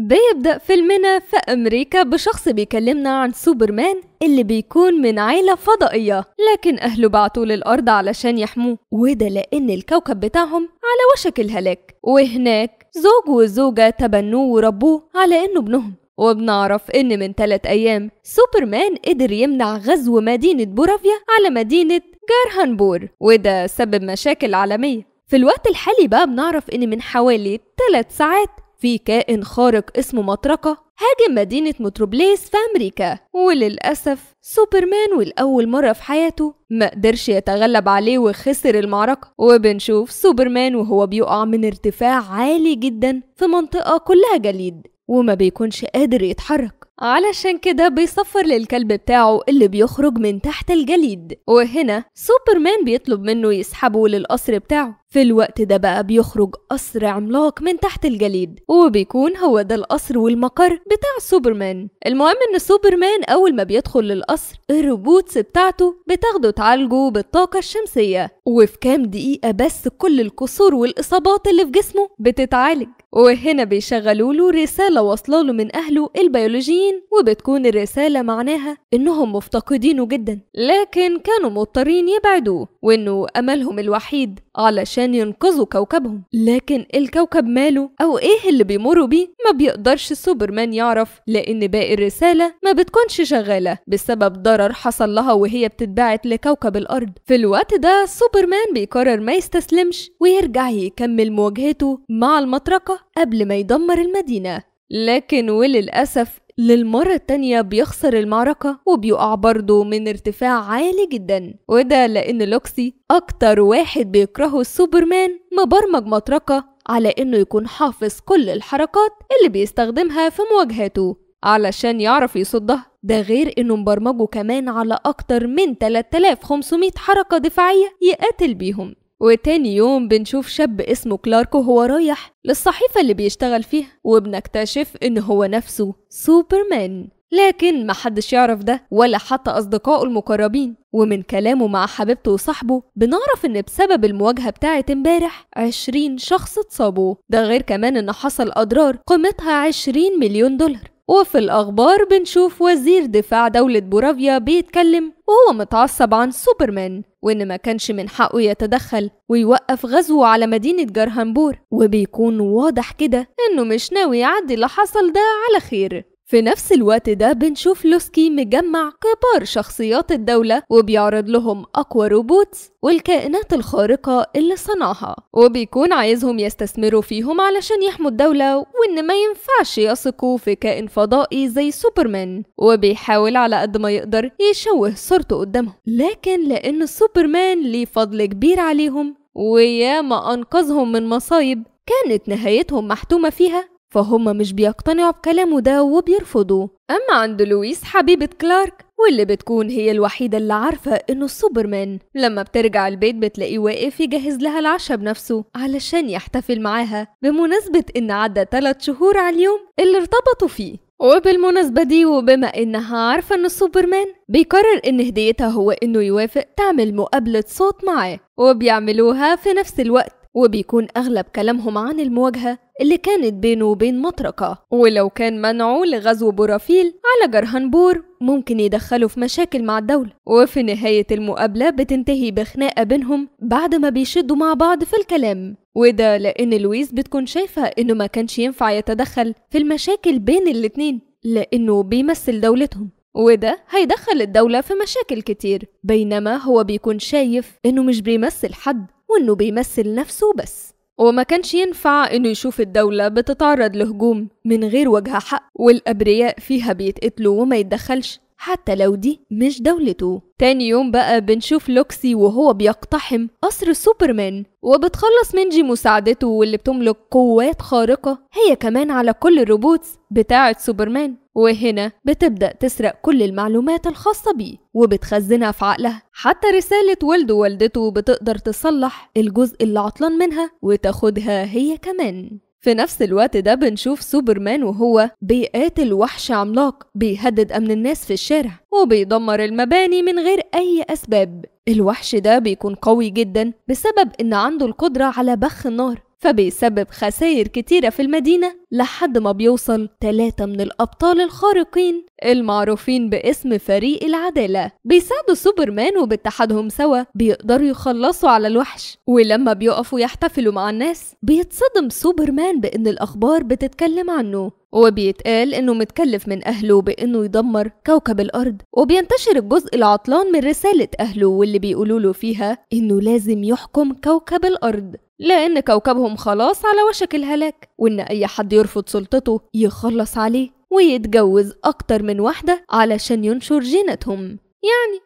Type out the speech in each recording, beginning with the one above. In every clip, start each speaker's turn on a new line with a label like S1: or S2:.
S1: بيبدأ فيلمنا في أمريكا بشخص بيكلمنا عن سوبرمان اللي بيكون من عيلة فضائية، لكن أهله بعتوه للأرض علشان يحموه، وده لأن الكوكب بتاعهم على وشك الهلاك، وهناك زوج وزوجة تبنوه وربوه على إنه ابنهم. وبنعرف إن من 3 أيام سوبرمان قدر يمنع غزو مدينة بورافيا على مدينة جارهانبور، وده سبب مشاكل عالمية. في الوقت الحالي بقى بنعرف إن من حوالي 3 ساعات في كائن خارق اسمه مطرقة هاجم مدينة متروبوليس في أمريكا، وللأسف سوبرمان والأول مرة في حياته ما قدرش يتغلب عليه وخسر المعركة. وبنشوف سوبرمان وهو بيقع من ارتفاع عالي جدا في منطقة كلها جليد وما بيكونش قادر يتحرك، علشان كده بيصفر للكلب بتاعه اللي بيخرج من تحت الجليد، وهنا سوبرمان بيطلب منه يسحبه للقصر بتاعه. في الوقت ده بقى بيخرج قصر عملاق من تحت الجليد، وبيكون هو ده القصر والمقر بتاع سوبرمان. المهم ان سوبرمان اول ما بيدخل للقصر الروبوتس بتاعته بتاخده تعالجه بالطاقة الشمسية، وفي كام دقيقة بس كل الكسور والإصابات اللي في جسمه بتتعالج. وهنا بيشغلوا له رسالة واصلاله من أهله البيولوجيين، وبتكون الرسالة معناها إنهم مفتقدينه جدا، لكن كانوا مضطرين يبعدوه، وإنه أملهم الوحيد علشان ينقذوا كوكبهم. لكن الكوكب ماله أو إيه اللي بيمروا بيه ما بيقدرش سوبرمان يعرف، لأن باقي الرسالة ما بتكونش شغالة بسبب ضرر حصل لها وهي بتتبعت لكوكب الأرض. في الوقت ده سوبرمان بيقرر ما يستسلمش ويرجع يكمل مواجهته مع المطرقة قبل ما يدمر المدينة، لكن وللأسف للمرة التانية بيخسر المعركة وبيقع برضه من ارتفاع عالي جدا، وده لأن لوكسي أكتر واحد بيكرهه سوبرمان مبرمج مطرقة على إنه يكون حافظ كل الحركات اللي بيستخدمها في مواجهاته علشان يعرف يصدها. ده غير إنه مبرمجه كمان على أكتر من 3500 حركة دفاعية يقاتل بيهم. وتاني يوم بنشوف شاب اسمه كلارك وهو رايح للصحيفة اللي بيشتغل فيها، وبنكتشف إن هو نفسه سوبرمان، لكن محدش يعرف ده ولا حتى أصدقائه المقربين. ومن كلامه مع حبيبته وصاحبه بنعرف إن بسبب المواجهة بتاعة امبارح 20 شخص اتصابوا، ده غير كمان إن حصل أضرار قيمتها 20 مليون دولار. وفي الأخبار بنشوف وزير دفاع دولة بورافيا بيتكلم وهو متعصب عن سوبرمان، وإن ما كانش من حقه يتدخل ويوقف غزوه على مدينة جارهانبور، وبيكون واضح كده إنه مش ناوي يعدي اللي حصل ده على خير. في نفس الوقت ده بنشوف لوسكي مجمع كبار شخصيات الدولة وبيعرض لهم أقوى روبوتس والكائنات الخارقة اللي صنعها، وبيكون عايزهم يستثمروا فيهم علشان يحموا الدولة، وإن ما ينفعش يثقوا في كائن فضائي زي سوبرمان، وبيحاول على قد ما يقدر يشوه صورته قدامهم. لكن لأن سوبرمان ليه فضل كبير عليهم وياما أنقذهم من مصايب كانت نهايتهم محتومة فيها، فهم مش بيقتنعوا بكلامه ده وبيرفضوا. أما عند لويس حبيبة كلارك واللي بتكون هي الوحيدة اللي عارفة إنه سوبرمان، لما بترجع البيت بتلاقيه واقف يجهز لها العشاء بنفسه علشان يحتفل معاها بمناسبة إن عدى 3 شهور على اليوم اللي ارتبطوا فيه. وبالمناسبة دي وبما إنها عارفة إن سوبرمان بيقرر إن هديتها هو إنه يوافق تعمل مقابلة صوت معاه، وبيعملوها في نفس الوقت، وبيكون أغلب كلامهم عن المواجهة اللي كانت بينه وبين مطرقة، ولو كان منعه لغزو بورافيل على جارهانبور ممكن يدخلوا في مشاكل مع الدولة. وفي نهاية المقابلة بتنتهي بخناقة بينهم بعد ما بيشدوا مع بعض في الكلام، وده لأن لويس بتكون شايفة إنه ما كانش ينفع يتدخل في المشاكل بين الاتنين لأنه بيمثل دولتهم، وده هيدخل الدولة في مشاكل كتير، بينما هو بيكون شايف إنه مش بيمثل حد وإنه بيمثل نفسه بس، وما كانش ينفع إنه يشوف الدولة بتتعرض لهجوم من غير وجه حق والأبرياء فيها بيتقتلوا وما يتدخلش حتى لو دي مش دولته. تاني يوم بقى بنشوف لوكسي وهو بيقتحم قصر سوبرمان، وبتخلص منجي مساعدته واللي بتملك قوات خارقة هي كمان على كل الروبوتس بتاعة سوبرمان، وهنا بتبدأ تسرق كل المعلومات الخاصة بيه وبتخزنها في عقلها، حتى رسالة والده ووالدته بتقدر تصلح الجزء اللي عطلان منها وتاخدها هي كمان. في نفس الوقت ده بنشوف سوبرمان وهو بيقاتل وحش عملاق بيهدد أمن الناس في الشارع وبيدمر المباني من غير أي أسباب. الوحش ده بيكون قوي جدا بسبب إن عنده القدرة على بخ النار، فبيسبب خسائر كتيرة في المدينة لحد ما بيوصل 3 من الأبطال الخارقين المعروفين باسم فريق العدالة بيساعدوا سوبرمان، وباتحادهم سوا بيقدروا يخلصوا على الوحش. ولما بيقفوا يحتفلوا مع الناس بيتصدم سوبرمان بأن الأخبار بتتكلم عنه، وبيتقال إنه متكلف من أهله بإنه يدمر كوكب الأرض. وبينتشر الجزء العطلان من رسالة أهله واللي بيقولوله فيها إنه لازم يحكم كوكب الأرض لأن كوكبهم خلاص على وشك الهلاك، وإن أي حد يرفض سلطته يخلص عليه ويتجوز أكتر من واحدة علشان ينشر جيناتهم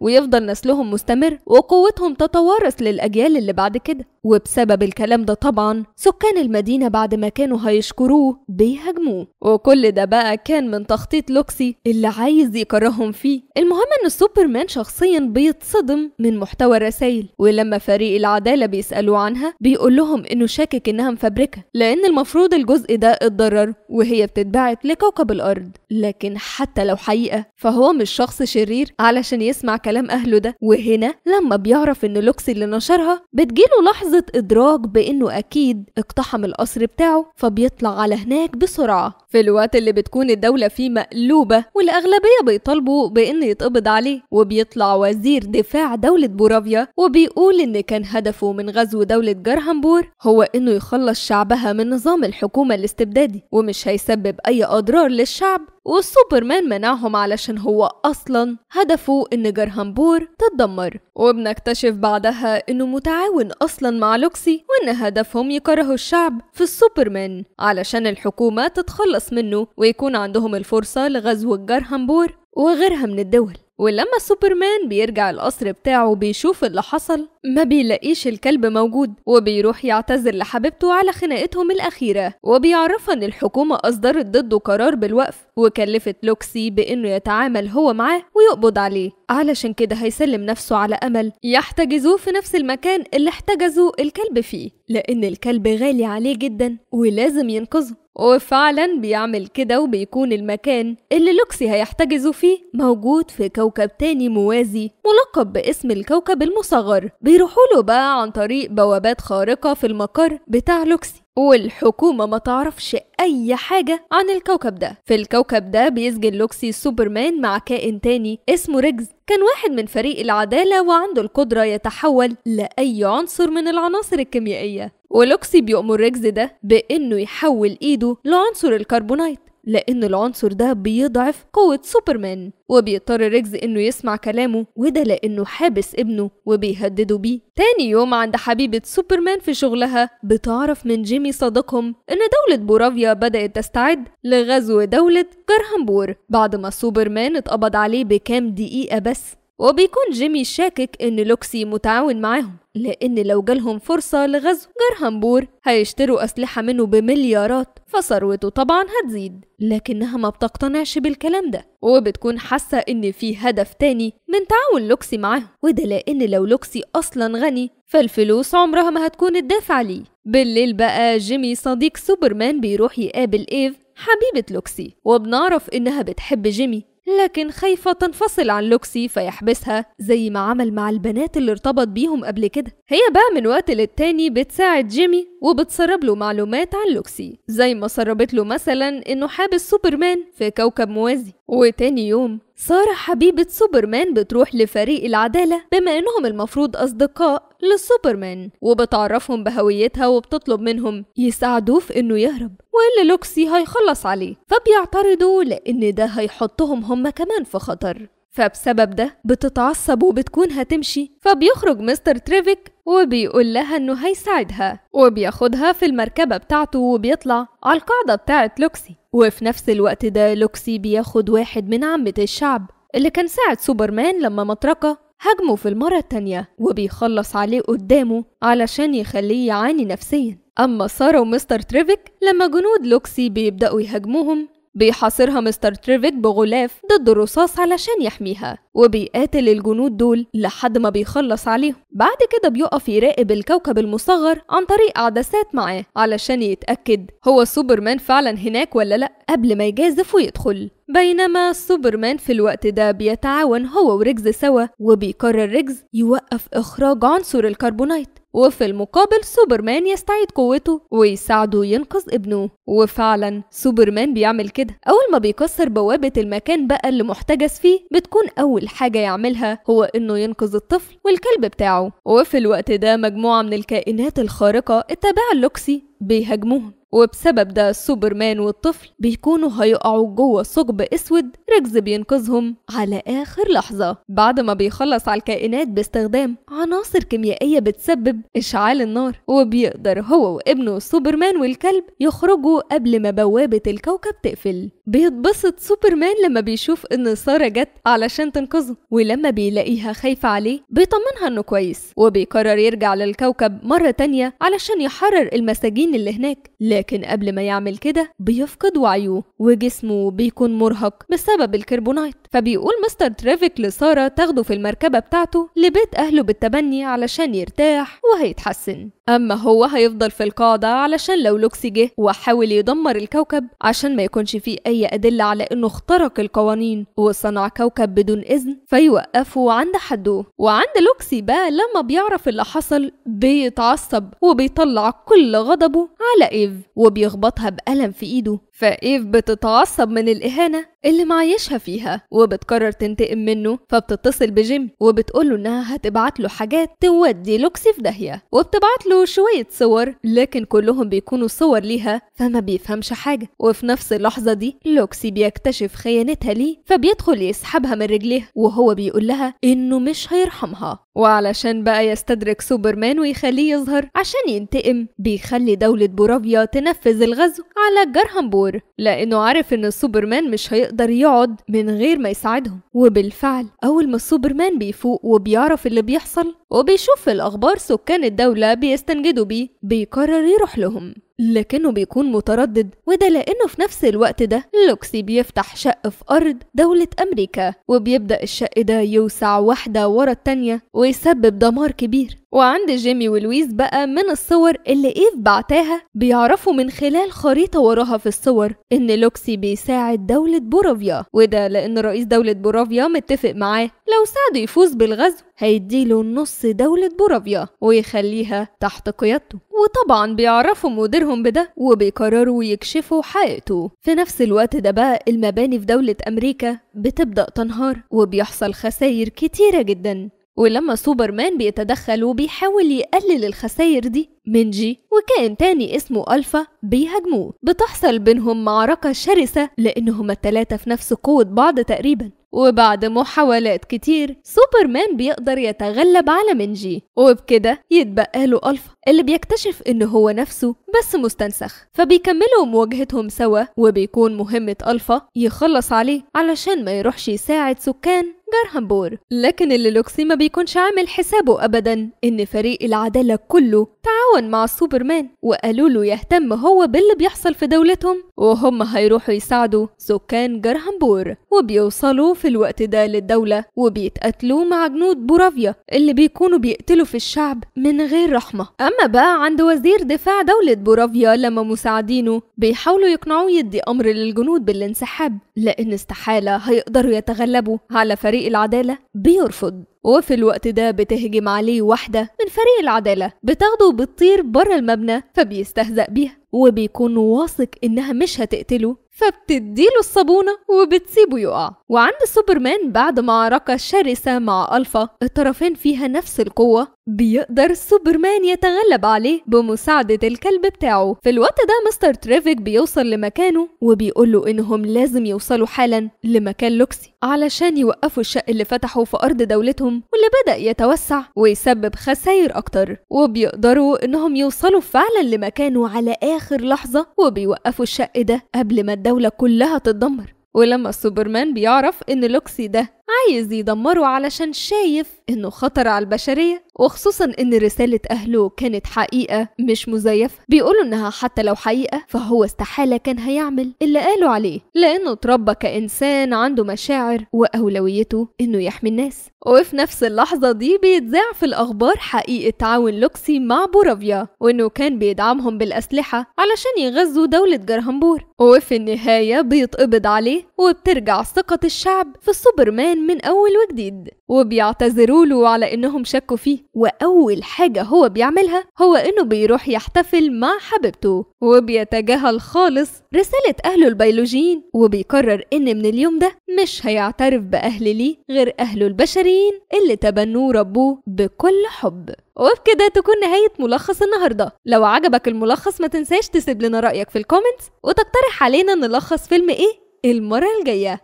S1: ويفضل نسلهم مستمر وقوتهم تتوارث للأجيال اللي بعد كده. وبسبب الكلام ده طبعا سكان المدينة بعد ما كانوا هيشكروه بيهاجموه، وكل ده بقى كان من تخطيط لوكسي اللي عايز يكرههم فيه. المهم ان سوبرمان شخصيا بيتصدم من محتوى الرسائل، ولما فريق العدالة بيسألوا عنها بيقول لهم انه شاكك انها مفبركة لان المفروض الجزء ده اتضرر وهي بتتبعت لكوكب الارض، لكن حتى لو حقيقة فهو مش شخص شرير علشان يسمع كلام اهله ده. وهنا لما بيعرف ان لوكسي اللي نشرها بتجيله لحظة إدراك بإنه أكيد اقتحم القصر بتاعه، فبيطلع على هناك بسرعة في الوقت اللي بتكون الدولة فيه مقلوبة والأغلبية بيطالبوا بإنه يتقبض عليه. وبيطلع وزير دفاع دولة بورافيا وبيقول إن كان هدفه من غزو دولة جرهامبور هو إنه يخلص شعبها من نظام الحكومة الاستبدادي ومش هيسبب أي أضرار للشعب، والسوبرمان منعهم علشان هو أصلا هدفه إن جرهامبور تتدمر. وبنكتشف بعدها إنه متعاون أصلا مع لوكسي وإن هدفهم يكرهوا الشعب في السوبرمان علشان الحكومة تتخلص منه ويكون عندهم الفرصة لغزو جرهامبور وغيرها من الدول. ولما سوبرمان بيرجع القصر بتاعه بيشوف اللي حصل ما بيلاقيش الكلب موجود، وبيروح يعتذر لحبيبته على خناقتهم الأخيرة وبيعرفها إن الحكومة أصدرت ضده قرار بالوقف وكلفت لوكسي بإنه يتعامل هو معاه ويقبض عليه، علشان كده هيسلم نفسه على أمل يحتجزوه في نفس المكان اللي احتجزوا الكلب فيه لأن الكلب غالي عليه جدا ولازم ينقذه. وفعلا بيعمل كده وبيكون المكان اللي لوكسي هيحتجزوا فيه موجود في كوكب تاني موازي ملقب باسم الكوكب المصغر. بيروحوا له بقى عن طريق بوابات خارقة في المقر بتاع لوكسي، والحكومة ما تعرفش أي حاجة عن الكوكب ده. في الكوكب ده بيسجن لوكسي سوبرمان مع كائن تاني اسمه ريجز، كان واحد من فريق العدالة وعنده القدرة يتحول لأي عنصر من العناصر الكيميائية. ولوكسي بيأمر ريجز ده بإنه يحول إيده لعنصر الكربونايت لأن العنصر ده بيضعف قوة سوبرمان، وبيضطر ريجز إنه يسمع كلامه وده لأنه حابس ابنه وبيهددوا بيه. تاني يوم عند حبيبة سوبرمان في شغلها بتعرف من جيمي صديقهم إن دولة بورافيا بدأت تستعد لغزو دولة جرهامبور بعد ما سوبرمان اتقبض عليه بكام دقيقة بس. وبيكون جيمي شاكك إن لوكسي متعاون معاهم لأن لو جالهم فرصة لغزو جرهامبور هيشتروا أسلحة منه بمليارات فثروته طبعا هتزيد، لكنها ما بتقتنعش بالكلام ده وبتكون حاسة إن في هدف تاني من تعاون لوكسي معاهم، وده لأن لو لوكسي أصلا غني فالفلوس عمرها ما هتكون الدافع ليه. بالليل بقى جيمي صديق سوبرمان بيروح يقابل إيف حبيبة لوكسي، وبنعرف إنها بتحب جيمي لكن خايفة تنفصل عن لوكسي فيحبسها زي ما عمل مع البنات اللي ارتبط بيهم قبل كده. هي بقى من وقت للتاني بتساعد جيمي وبتسرب له معلومات عن لوكسي زي ما سربت له مثلا انه حابس سوبرمان في كوكب موازي. وتاني يوم سارة حبيبة سوبرمان بتروح لفريق العدالة بما انهم المفروض اصدقاء لسوبرمان وبتعرفهم بهويتها وبتطلب منهم يساعدوه في انه يهرب والا لوكسي هيخلص عليه، فبيعترضوا لان ده هيحطهم هم كمان في خطر. فبسبب ده بتتعصب وبتكون هتمشي، فبيخرج مستر تريفيك وبيقول لها انه هيساعدها وبياخدها في المركبة بتاعته وبيطلع على القاعدة بتاعت لوكسي. وفي نفس الوقت ده لوكسي بياخد واحد من عامة الشعب اللي كان ساعد سوبرمان لما مطرقة هاجمه في المرة التانية وبيخلص عليه قدامه علشان يخليه يعاني نفسيا. أما سارة ومستر تريفيك لما جنود لوكسي بيبدأوا يهاجموهم بيحاصرها مستر تريفيك بغلاف ضد الرصاص علشان يحميها وبيقاتل الجنود دول لحد ما بيخلص عليهم. بعد كده بيقف يراقب الكوكب المصغر عن طريق عدسات معاه علشان يتأكد هو سوبرمان فعلا هناك ولا لأ قبل ما يجازف ويدخل. بينما سوبرمان في الوقت ده بيتعاون هو وريجز سوا، وبيقرر ريجز يوقف إخراج عنصر الكربونايت، وفي المقابل سوبرمان يستعيد قوته ويساعده ينقذ ابنه. وفعلا سوبرمان بيعمل كده. أول ما بيكسر بوابة المكان بقى اللي محتجز فيه، بتكون أول حاجة يعملها هو إنه ينقذ الطفل والكلب بتاعه. وفي الوقت ده مجموعة من الكائنات الخارقة التابعة لوكسي بيهاجموهم، وبسبب ده سوبرمان والطفل بيكونوا هيقعوا جوه ثقب اسود. ريجز بينقذهم على اخر لحظة بعد ما بيخلص على الكائنات باستخدام عناصر كيميائية بتسبب اشعال النار، وبيقدر هو وابنه سوبرمان والكلب يخرجوا قبل ما بوابة الكوكب تقفل. بيتبسط سوبرمان لما بيشوف ان سارة جت علشان تنقذه، ولما بيلاقيها خايفة عليه بيطمنها انه كويس، وبيقرر يرجع للكوكب مرة تانية علشان يحرر المساجين اللي هناك. لكن قبل ما يعمل كده بيفقد وعيه وجسمه بيكون مرهق بسبب الكربونايت، فبيقول مستر ترافيك لسارة تاخده في المركبة بتاعته لبيت أهله بالتبني علشان يرتاح وهيتحسن. أما هو هيفضل في القاعدة علشان لو لوكسي جه وحاول يدمر الكوكب، عشان ما يكونش فيه أي أدلة على إنه اخترق القوانين وصنع كوكب بدون إذن فيوقفه عند حده. وعند لوكسي بقى لما بيعرف اللي حصل بيتعصب وبيطلع كل غضبه على إيف وبيخبطها بقلم في إيده، فإيف بتتعصب من الإهانة اللي معيشها فيها وبتقرر تنتقم منه، فبتتصل بجيم وبتقوله إنها هتبعت له حاجات تودي لوكسي في داهية، وبتبعت له شوية صور لكن كلهم بيكونوا صور ليها فما بيفهمش حاجة. وفي نفس اللحظة دي لوكسي بيكتشف خيانتها ليه، فبيدخل يسحبها من رجليها وهو بيقول لها إنه مش هيرحمها. وعلشان بقى يستدرك سوبرمان ويخليه يظهر عشان ينتقم، بيخلي دولة بورافيا تنفذ الغزو على جرهامبور، لأنه عارف إن سوبرمان مش هيقدر يقعد من غير ما يساعدهم. وبالفعل أول ما سوبرمان بيفوق وبيعرف اللي بيحصل وبيشوف في الأخبار سكان الدولة بيستنجدوا بيه، بيقرر يروح لهم لكنه بيكون متردد، وده لأنه في نفس الوقت ده لوكسي بيفتح شق في أرض دولة أمريكا، وبيبدأ الشق ده يوسع واحدة ورا التانية ويسبب دمار كبير. وعند جيمي ولويس بقى من الصور اللي إيف بعتاها بيعرفوا من خلال خريطة وراها في الصور إن لوكسي بيساعد دولة بورافيا، وده لأن رئيس دولة بورافيا متفق معاه لو ساعده يفوز بالغزو هيديله نص دولة بورافيا ويخليها تحت قيادته. وطبعا بيعرفوا مديرهم بده وبيقرروا يكشفوا حقيقته. في نفس الوقت ده بقى المباني في دولة أمريكا بتبدأ تنهار وبيحصل خسائر كتيرة جدا، ولما سوبرمان بيتدخل وبيحاول يقلل الخسائر دي، منجي وكائن تاني اسمه ألفا بيهاجموه. بتحصل بينهم معركة شرسة لأنهم التلاتة في نفس قوة بعض تقريبا، وبعد محاولات كتير سوبرمان بيقدر يتغلب على منجي، وبكده يتبقى له ألفا اللي بيكتشف إنه هو نفسه بس مستنسخ، فبيكملوا مواجهتهم سوا. وبيكون مهمة ألفا يخلص عليه علشان ما يروحش يساعد سكان جرهامبور. لكن اللي لوكسي ما بيكونش عامل حسابه أبدا إن فريق العدالة كله تعاون مع سوبرمان وقالوا له يهتم هو باللي بيحصل في دولتهم وهم هيروحوا يساعدوا سكان جرهامبور. وبيوصلوا في الوقت ده للدولة وبيتقاتلوا مع جنود بورافيا اللي بيكونوا بيقتلوا في الشعب من غير رحمة. أما بقى عند وزير دفاع دولة بورافيا لما مساعدينه بيحاولوا يقنعوه يدي أمر للجنود بالانسحاب لأن استحالة هيقدروا يتغلبوا على فريق العدالة، بيرفض. وفي الوقت ده بتهجم عليه واحدة من فريق العدالة بتاخده وبتطير بره المبنى، فبيستهزأ بيها وبيكون واثق إنها مش هتقتله، فبتديله الصابونة وبتسيبه يقع. وعند سوبرمان بعد معركة شرسة مع ألفا الطرفين فيها نفس القوة، بيقدر سوبرمان يتغلب عليه بمساعدة الكلب بتاعه. في الوقت ده مستر ترافيك بيوصل لمكانه وبيقوله إنهم لازم يوصلوا حالا لمكان لوكسي علشان يوقفوا الشق اللي فتحوا في أرض دولتهم واللي بدأ يتوسع ويسبب خسائر أكتر. وبيقدروا إنهم يوصلوا فعلا لمكانه على آخر لحظة وبيوقفوا الشق ده قبل ما الدولة كلها تتدمر. ولما سوبرمان بيعرف إن لوكسي ده عايز يدمره علشان شايف إنه خطر على البشرية، وخصوصا إن رسالة أهله كانت حقيقة مش مزيفة. بيقولوا إنها حتى لو حقيقة فهو استحالة كان هيعمل اللي قالوا عليه، لأنه اتربى كإنسان عنده مشاعر وأولويته إنه يحمي الناس. وفي نفس اللحظة دي بيتذاع في الأخبار حقيقة تعاون لوكسي مع بورافيا، وإنه كان بيدعمهم بالأسلحة علشان يغزوا دولة جرهامبور. وفي النهاية بيتقبض عليه، وبترجع ثقة الشعب في سوبرمان من أول وجديد، وبيعتذروا له على إنهم شكوا فيه. وأول حاجة هو بيعملها هو إنه بيروح يحتفل مع حبيبته، وبيتجاهل خالص رسالة أهله البيولوجيين، وبيقرر إن من اليوم ده مش هيعترف بأهل ليه غير أهله البشريين اللي تبنوه ربوه بكل حب. وبكده تكون نهاية ملخص النهاردة. لو عجبك الملخص ما تنساش تسيب لنا رأيك في الكومنتس، وتقترح علينا نلخص فيلم إيه المرة الجاية.